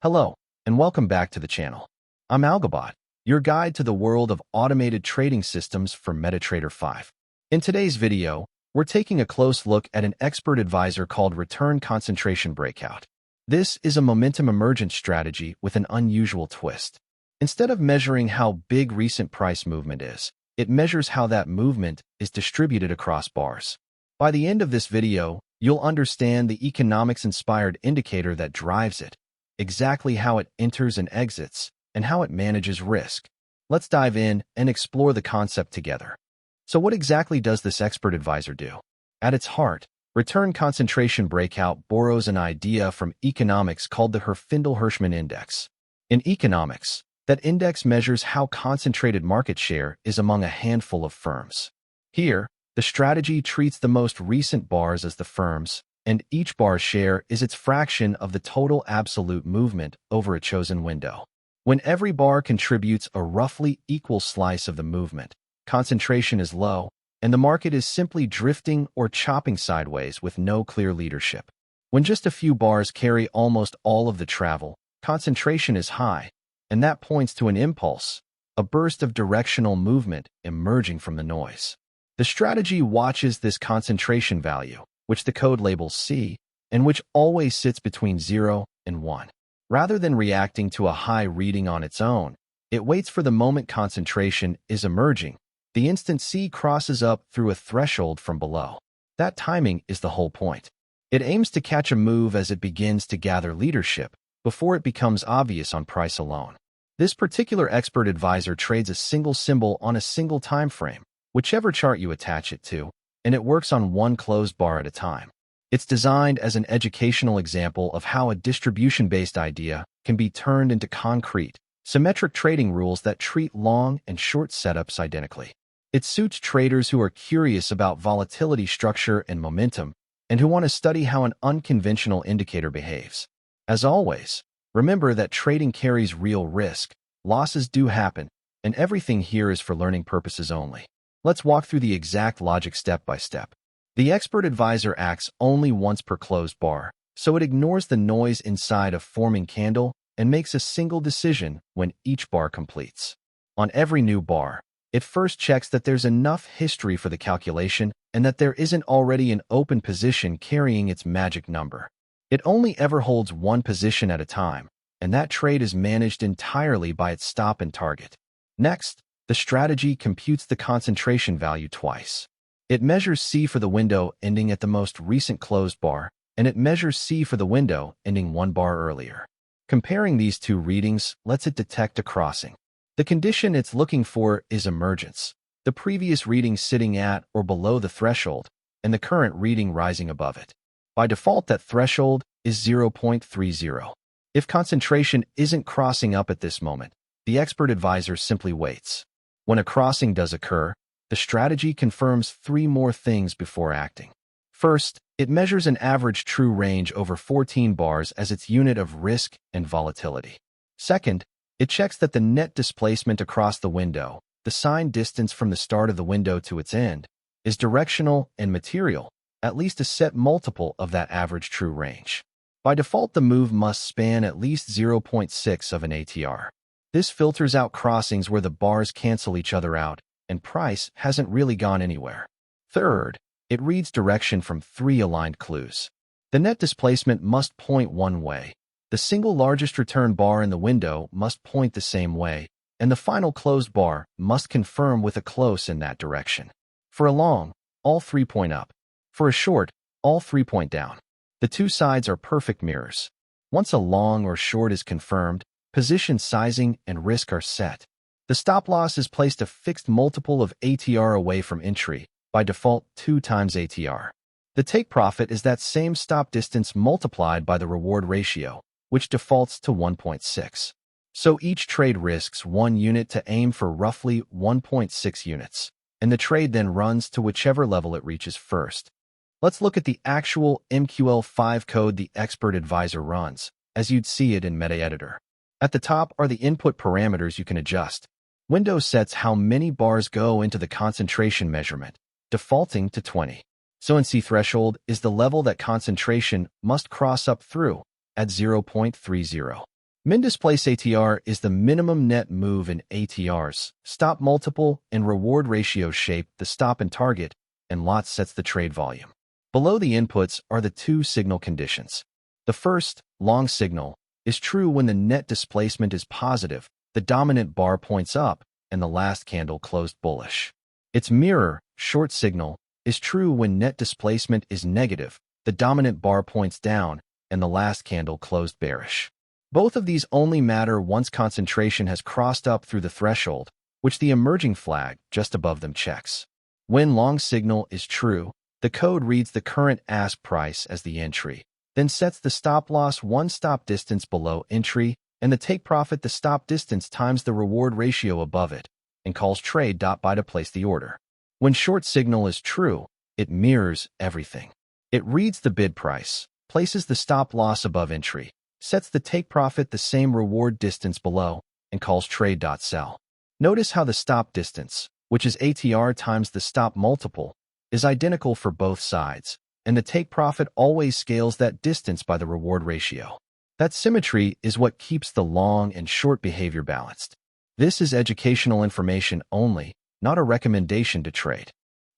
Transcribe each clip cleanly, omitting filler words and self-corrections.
Hello, and welcome back to the channel. I'm Algabot, your guide to the world of automated trading systems for MetaTrader 5. In today's video, we're taking a close look at an expert advisor called Return Concentration Breakout. This is a momentum emergence strategy with an unusual twist. Instead of measuring how big recent price movement is, it measures how that movement is distributed across bars. By the end of this video, you'll understand the economics-inspired indicator that drives it, exactly how it enters and exits, and how it manages risk. Let's dive in and explore the concept together. So what exactly does this expert advisor do? At its heart, Return Concentration Breakout borrows an idea from economics called the Herfindahl-Hirschman Index. In economics, that index measures how concentrated market share is among a handful of firms. Here, the strategy treats the most recent bars as the firms, and each bar's share is its fraction of the total absolute movement over a chosen window. When every bar contributes a roughly equal slice of the movement, concentration is low, and the market is simply drifting or chopping sideways with no clear leadership. When just a few bars carry almost all of the travel, concentration is high, and that points to an impulse, a burst of directional movement emerging from the noise. The strategy watches this concentration value, which the code labels C, and which always sits between 0 and 1. Rather than reacting to a high reading on its own, it waits for the moment concentration is emerging, the instant C crosses up through a threshold from below. That timing is the whole point. It aims to catch a move as it begins to gather leadership, before it becomes obvious on price alone. This particular expert advisor trades a single symbol on a single time frame, whichever chart you attach it to, and it works on one closed bar at a time. It's designed as an educational example of how a distribution-based idea can be turned into concrete, symmetric trading rules that treat long and short setups identically. It suits traders who are curious about volatility structure and momentum, and who want to study how an unconventional indicator behaves. As always, remember that trading carries real risk, losses do happen, and everything here is for learning purposes only. Let's walk through the exact logic step by step. The expert advisor acts only once per closed bar, so it ignores the noise inside a forming candle and makes a single decision when each bar completes. On every new bar, it first checks that there's enough history for the calculation and that there isn't already an open position carrying its magic number. It only ever holds one position at a time, and that trade is managed entirely by its stop and target. Next, the strategy computes the concentration value twice. It measures C for the window ending at the most recent closed bar, and it measures C for the window ending one bar earlier. Comparing these two readings lets it detect a crossing. The condition it's looking for is emergence, the previous reading sitting at or below the threshold, and the current reading rising above it. By default, that threshold is 0.30. If concentration isn't crossing up at this moment, the expert advisor simply waits. When a crossing does occur, the strategy confirms three more things before acting. First, it measures an average true range over 14 bars as its unit of risk and volatility. Second, it checks that the net displacement across the window, the signed distance from the start of the window to its end, is directional and material, at least a set multiple of that average true range. By default, the move must span at least 0.6 of an ATR. This filters out crossings where the bars cancel each other out, and price hasn't really gone anywhere. Third, it reads direction from three aligned clues. The net displacement must point one way, the single largest return bar in the window must point the same way, and the final closed bar must confirm with a close in that direction. For a long, all three point up. For a short, all three point down. The two sides are perfect mirrors. Once a long or short is confirmed, position sizing and risk are set. The stop loss is placed a fixed multiple of ATR away from entry, by default 2 times ATR. The take profit is that same stop distance multiplied by the reward ratio, which defaults to 1.6. So each trade risks 1 unit to aim for roughly 1.6 units, and the trade then runs to whichever level it reaches first. Let's look at the actual MQL5 code the expert advisor runs, as you'd see it in MetaEditor. At the top are the input parameters you can adjust. Window sets how many bars go into the concentration measurement, defaulting to 20. So in C threshold is the level that concentration must cross up through, at 0.30. Min displace ATR is the minimum net move in ATRs. Stop multiple and reward ratio shape the stop and target, and lot sets the trade volume. Below the inputs are the two signal conditions. The first, long signal, is true when the net displacement is positive, the dominant bar points up, and the last candle closed bullish. Its mirror, short signal, is true when net displacement is negative, the dominant bar points down, and the last candle closed bearish. Both of these only matter once concentration has crossed up through the threshold, which the emerging flag just above them checks. When long signal is true, the code reads the current ask price as the entry, then sets the stop loss one stop distance below entry and the take profit the stop distance times the reward ratio above it, and calls trade.buy to place the order. When short signal is true, it mirrors everything. It reads the bid price, places the stop loss above entry, sets the take profit the same reward distance below, and calls trade.sell. Notice how the stop distance, which is ATR times the stop multiple, is identical for both sides, and the take profit always scales that distance by the reward ratio. That symmetry is what keeps the long and short behavior balanced. This is educational information only, not a recommendation to trade.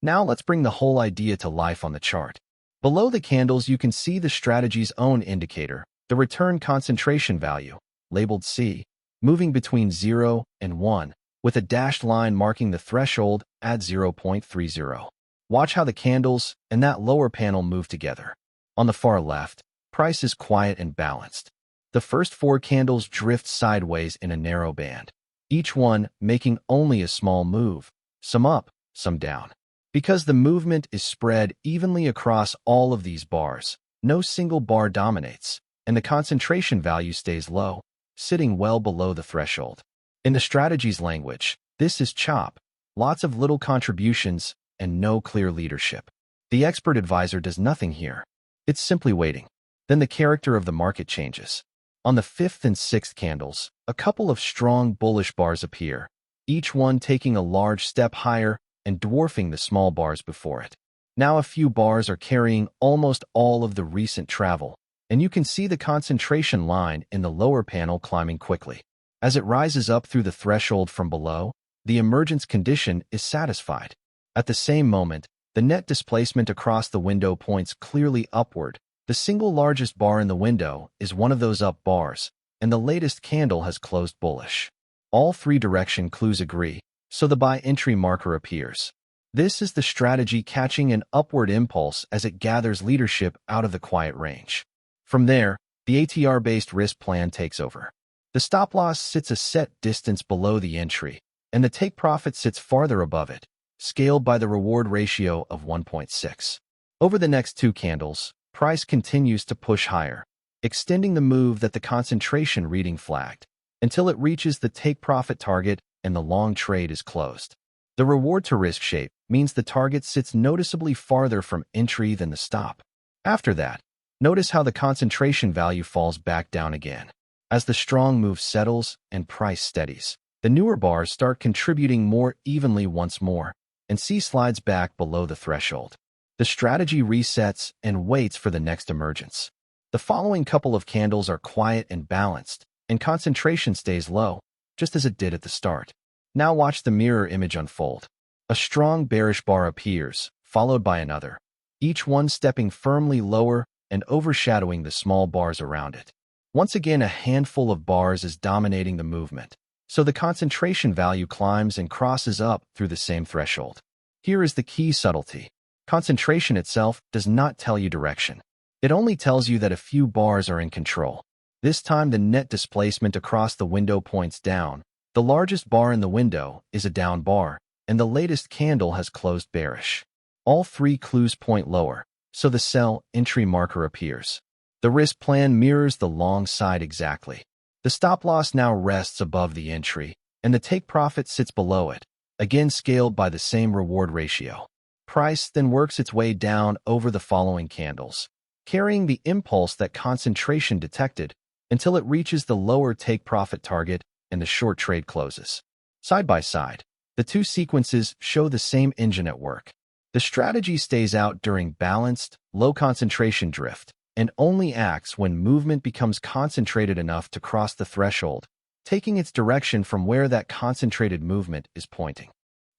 Now let's bring the whole idea to life on the chart. Below the candles you can see the strategy's own indicator, the return concentration value, labeled C, moving between 0 and 1, with a dashed line marking the threshold at 0.30. Watch how the candles and that lower panel move together. On the far left, price is quiet and balanced. The first four candles drift sideways in a narrow band, each one making only a small move, some up, some down. Because the movement is spread evenly across all of these bars, no single bar dominates, and the concentration value stays low, sitting well below the threshold. In the strategy's language, this is chop, lots of little contributions, and no clear leadership. The expert advisor does nothing here. It's simply waiting. Then the character of the market changes. On the fifth and sixth candles, a couple of strong bullish bars appear, each one taking a large step higher and dwarfing the small bars before it. Now a few bars are carrying almost all of the recent travel, and you can see the concentration line in the lower panel climbing quickly. As it rises up through the threshold from below, the emergence condition is satisfied. At the same moment, the net displacement across the window points clearly upward. The single largest bar in the window is one of those up bars, and the latest candle has closed bullish. All three direction clues agree, so the buy entry marker appears. This is the strategy catching an upward impulse as it gathers leadership out of the quiet range. From there, the ATR-based risk plan takes over. The stop loss sits a set distance below the entry, and the take profit sits farther above it, scaled by the reward ratio of 1.6. Over the next two candles, price continues to push higher, extending the move that the concentration reading flagged, until it reaches the take profit target and the long trade is closed. The reward to risk shape means the target sits noticeably farther from entry than the stop. After that, notice how the concentration value falls back down again. As the strong move settles and price steadies, the newer bars start contributing more evenly once more, and C slides back below the threshold. The strategy resets and waits for the next emergence. The following couple of candles are quiet and balanced, and concentration stays low, just as it did at the start. Now watch the mirror image unfold. A strong bearish bar appears, followed by another, each one stepping firmly lower and overshadowing the small bars around it. Once again, a handful of bars is dominating the movement, so the concentration value climbs and crosses up through the same threshold. Here is the key subtlety. Concentration itself does not tell you direction. It only tells you that a few bars are in control. This time the net displacement across the window points down. The largest bar in the window is a down bar, and the latest candle has closed bearish. All three clues point lower, so the sell entry marker appears. The risk plan mirrors the long side exactly. The stop loss now rests above the entry, and the take profit sits below it, again scaled by the same reward ratio. Price then works its way down over the following candles, carrying the impulse that concentration detected until it reaches the lower take profit target and the short trade closes. Side by side, the two sequences show the same engine at work. The strategy stays out during balanced, low concentration drift, and only acts when movement becomes concentrated enough to cross the threshold, taking its direction from where that concentrated movement is pointing.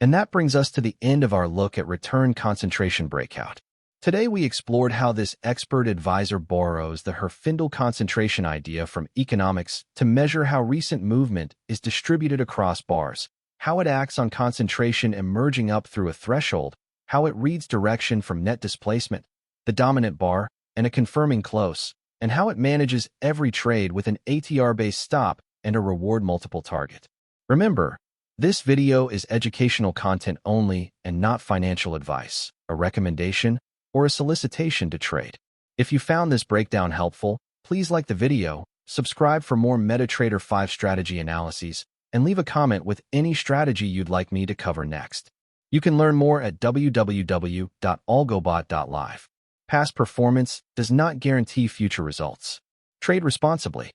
And that brings us to the end of our look at Return Concentration Breakout. Today we explored how this expert advisor borrows the Herfindahl concentration idea from economics to measure how recent movement is distributed across bars, how it acts on concentration emerging up through a threshold, how it reads direction from net displacement, the dominant bar, and a confirming close, and how it manages every trade with an ATR-based stop and a reward multiple target. Remember, this video is educational content only and not financial advice, a recommendation, or a solicitation to trade. If you found this breakdown helpful, please like the video, subscribe for more MetaTrader 5 strategy analyses, and leave a comment with any strategy you'd like me to cover next. You can learn more at www.algobot.live. Past performance does not guarantee future results. Trade responsibly.